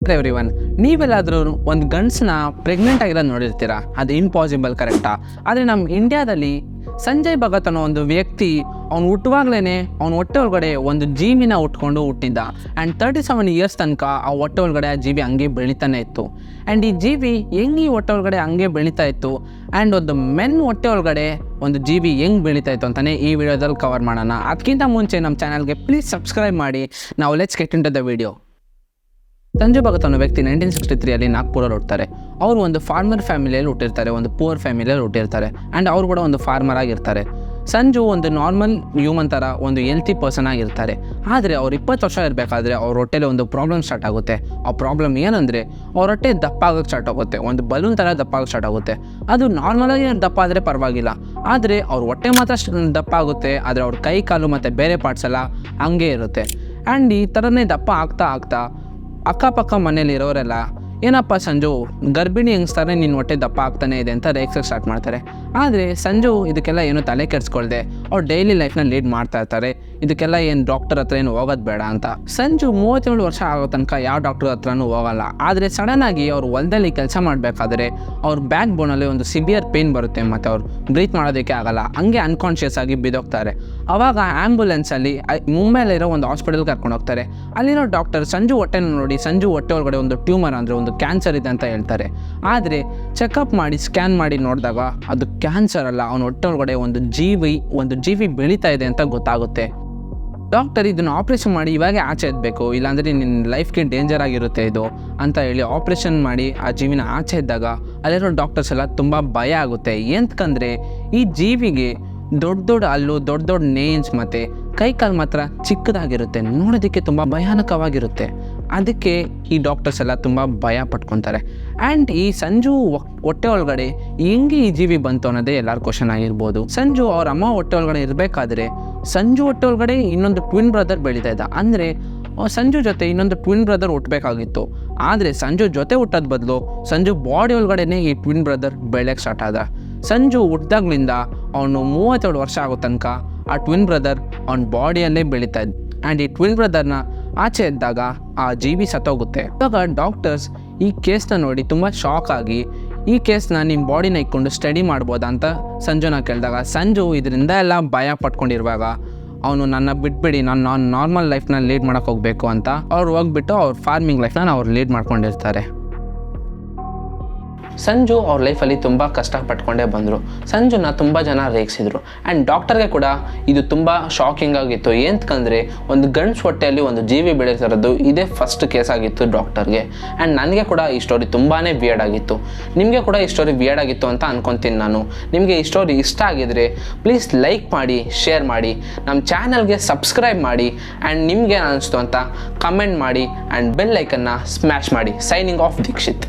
Everyone, ನೀವೆಲ್ಲಾದರೂ ಒಂದು ಗಂಡಸನ್ನ pregnant ಆಗಿರೋದು ನೋಡಿರ್ತೀರಾ? ಅದು ಇಂಪಾಸಿಬಲ್, ಕರೆಕ್ಟಾ? ಆದರೆ ನಮ್ಮ ಇಂಡಿಯಾದಲ್ಲಿ ಸಂಜಯ್ ಭಗತ್ ಅನ್ನೋ ಒಂದು ವ್ಯಕ್ತಿ ಅವ್ನು ಹುಟ್ಟುವಾಗಲೇ ಅವ್ನ ಹೊಟ್ಟೆ ಒಳಗಡೆ ಒಂದು ಜೀವಿನ ಹುಟ್ಕೊಂಡು ಹುಟ್ಟಿದ್ದ. ಆ್ಯಂಡ್ 37 ಇಯರ್ಸ್ ತನಕ ಆ ಹೊಟ್ಟೆ ಒಳಗಡೆ ಆ ಜೀವಿ ಹಂಗೆ ಬೆಳೀತಾನೆ ಇತ್ತು. ಆ್ಯಂಡ್ ಈ ಜೀವಿ ಹೆಂಗೆ ಈ ಹೊಟ್ಟೆ ಒಳಗಡೆ ಹಂಗೆ ಬೆಳೀತಾ ಇತ್ತು ಆ್ಯಂಡ್ ಒಂದು ಮೆನ್ ಹೊಟ್ಟೆ ಒಳಗಡೆ ಒಂದು ಜೀವಿ ಹೆಂಗೆ ಬೆಳೀತಾ ಇತ್ತು ಅಂತಲೇ ಈ ವಿಡಿಯೋದಲ್ಲಿ ಕವರ್ ಮಾಡೋಣ. ಅದಕ್ಕಿಂತ ಮುಂಚೆ ನಮ್ಮ ಚಾನಲ್ಗೆ ಪ್ಲೀಸ್ ಸಬ್ಸ್ಕ್ರೈಬ್ ಮಾಡಿ. ನಾವು let's get into the video. Sanjay Bhagat ಅನ್ನೋ ವ್ಯಕ್ತಿ 1963 ನಾಗ್ಪುರಲ್ಲಿ ಹುಡ್ತಾರೆ. ಅವರು ಒಂದು ಫಾರ್ಮರ್ ಫ್ಯಾಮಿಲಿಯಲ್ಲಿ ಹುಟ್ಟಿರ್ತಾರೆ, ಒಂದು ಪೂರ್ ಫ್ಯಾಮಿಲಿಯಲ್ಲಿ ಹುಟ್ಟಿರ್ತಾರೆ. ಆ್ಯಂಡ್ ಅವ್ರು ಕೂಡ ಒಂದು ಫಾರ್ಮರ್ ಆಗಿರ್ತಾರೆ. ಸಂಜು ಒಂದು ನಾರ್ಮಲ್ ಹ್ಯೂಮನ್ ಥರ ಒಂದು ಹೆಲ್ತಿ ಪರ್ಸನ್ ಆಗಿರ್ತಾರೆ. ಆದರೆ ಅವ್ರು 20 ವರ್ಷ ಇರಬೇಕಾದ್ರೆ ಅವ್ರ ಹೊಟ್ಟೆಲಿ ಒಂದು ಪ್ರಾಬ್ಲಮ್ ಸ್ಟಾರ್ಟ್ ಆಗುತ್ತೆ. ಆ ಪ್ರಾಬ್ಲಮ್ ಏನಂದರೆ ಅವ್ರ ಹೊಟ್ಟೆ ದಪ್ಪ ಆಗೋಕ್ಕೆ ಸ್ಟಾರ್ಟ್ ಆಗುತ್ತೆ, ಒಂದು ಬಲೂನ್ ಥರ ದಪ್ಪ ಆಗೋಕ್ಕೆ ಸ್ಟಾರ್ಟ್ ಆಗುತ್ತೆ. ಅದು ನಾರ್ಮಲಾಗಿ ದಪ್ಪ ಆದರೆ ಪರವಾಗಿಲ್ಲ, ಆದರೆ ಅವ್ರ ಹೊಟ್ಟೆ ಮಾತ್ರ ದಪ್ಪ ಆಗುತ್ತೆ. ಆದರೆ ಅವ್ರ ಕೈ ಕಾಲು ಮತ್ತು ಬೇರೆ ಪಾರ್ಟ್ಸ್ ಎಲ್ಲ ಹಂಗೆ ಇರುತ್ತೆ. ಆ್ಯಂಡ್ ಈ ಥರನೇ ದಪ್ಪ ಆಗ್ತಾ ಅಕ್ಕಪಕ್ಕ ಮನೇಲಿ ಇರೋರೆಲ್ಲ, ಏನಪ್ಪ ಸಂಜು, ಗರ್ಭಿಣಿ ಹೆಂಗ್ಸ್ತಾರೆ ನಿನ್ನ ಹೊಟ್ಟೆ ದಪ್ಪ ಆಗ್ತಾನೆ ಇದೆ ಅಂತ ರೇಗ್ಸಕ್ಕೆ ಸ್ಟಾರ್ಟ್ ಮಾಡ್ತಾರೆ. ಆದರೆ ಸಂಜು ಇದಕ್ಕೆಲ್ಲ ಏನೂ ತಲೆ ಕೆಡಿಸ್ಕೊಳ್ದೆ ಅವ್ರು ಡೈಲಿ ಲೈಫ್ನ ಲೀಡ್ ಮಾಡ್ತಾ ಇರ್ತಾರೆ. ಇದಕ್ಕೆಲ್ಲ ಏನು ಡಾಕ್ಟರ್ ಹತ್ರ ಏನು ಹೋಗೋದು ಬೇಡ ಅಂತ. ಸಂಜು 37 ವರ್ಷ ಆಗೋ ತನಕ ಯಾವ ಡಾಕ್ಟರ್ ಹತ್ರನೂ ಹೋಗಲ್ಲ. ಆದರೆ ಸಡನ್ನಾಗಿ ಅವ್ರು ಹೊಲದಲ್ಲಿ ಕೆಲಸ ಮಾಡಬೇಕಾದ್ರೆ ಅವ್ರ ಬ್ಯಾಕ್ ಬೋನಲ್ಲಿ ಒಂದು ಸಿವಿಯರ್ ಪೇನ್ ಬರುತ್ತೆ ಮತ್ತು ಅವ್ರು ಬ್ರೀತ್ ಮಾಡೋದಕ್ಕೆ ಆಗಲ್ಲ. ಹಂಗೆ ಅನ್ಕಾನ್ಷಿಯಸ್ ಆಗಿ ಬಿದ್ದೋಗ್ತಾರೆ. ಆವಾಗ ಆ್ಯಂಬುಲೆನ್ಸಲ್ಲಿ ಮುಂಬೈಲಿರೋ ಒಂದು ಹಾಸ್ಪಿಟಲ್ಗೆ ಕರ್ಕೊಂಡು ಹೋಗ್ತಾರೆ. ಅಲ್ಲಿರೋ ಡಾಕ್ಟರ್ ಸಂಜು ಹೊಟ್ಟೆನ ನೋಡಿ ಸಂಜು ಹೊಟ್ಟೆ ಒಳಗಡೆ ಒಂದು ಟ್ಯೂಮರ್ ಅಂದರೆ ಒಂದು ಕ್ಯಾನ್ಸರ್ ಇದೆ ಅಂತ ಹೇಳ್ತಾರೆ. ಆದರೆ ಚೆಕಪ್ ಮಾಡಿ ಸ್ಕ್ಯಾನ್ ಮಾಡಿ ನೋಡಿದಾಗ ಅದು ಕ್ಯಾನ್ಸರ್ ಅಲ್ಲ, ಅವನ ಹೊಟ್ಟೆ ಒಳಗಡೆ ಒಂದು ಜೀವಿ ಬೆಳೀತಾ ಇದೆ ಅಂತ ಗೊತ್ತಾಗುತ್ತೆ. ಡಾಕ್ಟರ್ ಇದನ್ನು ಆಪ್ರೇಷನ್ ಮಾಡಿ ಇವಾಗ ಆಚೆ ಎತ್ತಬೇಕು, ಇಲ್ಲಾಂದರೆ ನಿನ್ನ ಲೈಫ್ಗೆ ಡೇಂಜರ್ ಆಗಿರುತ್ತೆ ಇದು ಅಂತ ಹೇಳಿ ಆಪ್ರೇಷನ್ ಮಾಡಿ ಆ ಜೀವಿನ ಆಚೆ ಇದ್ದಾಗ ಅಲ್ಲಿರೋ ಡಾಕ್ಟರ್ಸ್ ಎಲ್ಲ ತುಂಬ ಭಯ ಆಗುತ್ತೆ. ಎಂತಕಂದರೆ ಈ ಜೀವಿಗೆ ದೊಡ್ಡ ಹಲ್ಲು, ದೊಡ್ಡ ನೇಂಜ್ ಮತ್ತು ಕೈಕಾಲು ಮಾತ್ರ ಚಿಕ್ಕದಾಗಿರುತ್ತೆ, ನೋಡೋದಕ್ಕೆ ತುಂಬ ಭಯಾನಕವಾಗಿರುತ್ತೆ. ಅದಕ್ಕೆ ಈ ಡಾಕ್ಟರ್ಸ್ ಎಲ್ಲ ತುಂಬ ಭಯ ಪಟ್ಕೊತಾರೆ. ಆ್ಯಂಡ್ ಈ ಸಂಜು ಹೊಟ್ಟೆ ಒಳಗಡೆ ಹೆಂಗೆ ಈ ಜೀವಿ ಬಂತು ಅನ್ನೋದೇ ಎಲ್ಲರ ಕ್ವಶನ್ ಆಗಿರ್ಬೋದು. ಸಂಜು ಅವ್ರ ಅಮ್ಮ ಹೊಟ್ಟೆ ಒಳಗಡೆ ಇರಬೇಕಾದ್ರೆ ಸಂಜು ಹೊಟ್ಟೆ ಒಳಗಡೆ ಇನ್ನೊಂದು ಟ್ವಿನ್ ಬ್ರದರ್ ಬೆಳೀತಾ ಇದ್ದ. ಅಂದರೆ ಸಂಜು ಜೊತೆ ಇನ್ನೊಂದು ಟ್ವಿನ್ ಬ್ರದರ್ ಹುಟ್ಟಬೇಕಾಗಿತ್ತು. ಆದರೆ ಸಂಜು ಜೊತೆ ಹುಟ್ಟೋದು ಬದಲು ಸಂಜು ಬಾಡಿ ಒಳಗಡೆನೇ ಈ ಟ್ವಿನ್ ಬ್ರದರ್ ಬೆಳೆಯೋಕ್ಕೆ ಸ್ಟಾರ್ಟ್ ಆದ. ಸಂಜು ಹುಟ್ಟಿದಾಗ್ಲಿಂದ ಅವನು 32 ವರ್ಷ ಆಗೋ ತನಕ ಆ ಟ್ವಿನ್ ಬ್ರದರ್ ಅವನ ಬಾಡಿಯಲ್ಲೇ ಬೆಳೀತಾ ಇದ್ದ. ಆ್ಯಂಡ್ ಈ ಟ್ವಿನ್ ಬ್ರದರ್ನ ಆಚೆ ಇದ್ದಾಗ ಆ ಜೀವಿ ಸತ್ತೋಗುತ್ತೆ. ಇವಾಗ ಡಾಕ್ಟರ್ಸ್ ಈ ಕೇಸ್ನ ನೋಡಿ ತುಂಬ ಶಾಕ್ ಆಗಿ ಈ ಕೇಸ್ನ ನಿಮ್ಮ ಬಾಡಿನ ಇಟ್ಕೊಂಡು ಸ್ಟಡಿ ಮಾಡ್ಬೋದಾ ಅಂತ ಸಂಜುನ ಕೇಳಿದಾಗ ಸಂಜು ಇದರಿಂದ ಎಲ್ಲ ಭಯ ಪಟ್ಕೊಂಡಿರುವಾಗ ಅವನು ನನ್ನ ಬಿಟ್ಬಿಡಿ, ನಾನು ನಾರ್ಮಲ್ ಲೈಫ್ನ ಲೀಡ್ ಮಾಡೋಕ್ಕೆ ಹೋಗಬೇಕು ಅಂತ ಅವ್ರು ಹೋಗ್ಬಿಟ್ಟು ಅವ್ರ ಫಾರ್ಮಿಂಗ್ ಲೈಫ್ನ ಅವ್ರು ಲೀಡ್ ಮಾಡ್ಕೊಂಡಿರ್ತಾರೆ. ಸಂಜು ಅವ್ರ ಲೈಫಲ್ಲಿ ತುಂಬ ಕಷ್ಟಪಟ್ಕೊಂಡೇ ಬಂದರು. ಸಂಜುನ ತುಂಬ ಜನ ರೇಗಿಸಿದ್ರು. ಆ್ಯಂಡ್ ಡಾಕ್ಟರ್ಗೆ ಕೂಡ ಇದು ತುಂಬ ಶಾಕಿಂಗ್ ಆಗಿತ್ತು. ಏನಕ್ಕಂದರೆ ಒಂದು ಗಂಡ್ಸ್ ಹೊಟ್ಟೆಯಲ್ಲಿ ಒಂದು ಜೀವಿ ಬೆಳೀತಿರೋದು ಇದೇ ಫಸ್ಟ್ ಕೇಸ್ ಆಗಿತ್ತು ಡಾಕ್ಟರ್ಗೆ. ಆ್ಯಂಡ್ ನನಗೆ ಕೂಡ ಈ ಸ್ಟೋರಿ ತುಂಬಾ ವಿಯರ್ಡ್ ಆಗಿತ್ತು. ನಿಮಗೆ ಕೂಡ ಈ ಸ್ಟೋರಿ ವಿಯರ್ಡ್ ಆಗಿತ್ತು ಅಂತ ಅನ್ಕೊತೀನಿ ನಾನು. ನಿಮಗೆ ಈ ಸ್ಟೋರಿ ಇಷ್ಟ ಆಗಿದರೆ ಪ್ಲೀಸ್ ಲೈಕ್ ಮಾಡಿ, ಶೇರ್ ಮಾಡಿ, ನಮ್ಮ ಚಾನಲ್ಗೆ ಸಬ್ಸ್ಕ್ರೈಬ್ ಮಾಡಿ. ಆ್ಯಂಡ್ ನಿಮಗೆ ಅನಿಸ್ತು ಅಂತ ಕಮೆಂಟ್ ಮಾಡಿ ಆ್ಯಂಡ್ ಬೆಲ್ ಐಕನ್ನ ಸ್ಮ್ಯಾಶ್ ಮಾಡಿ. Signing off Dixit.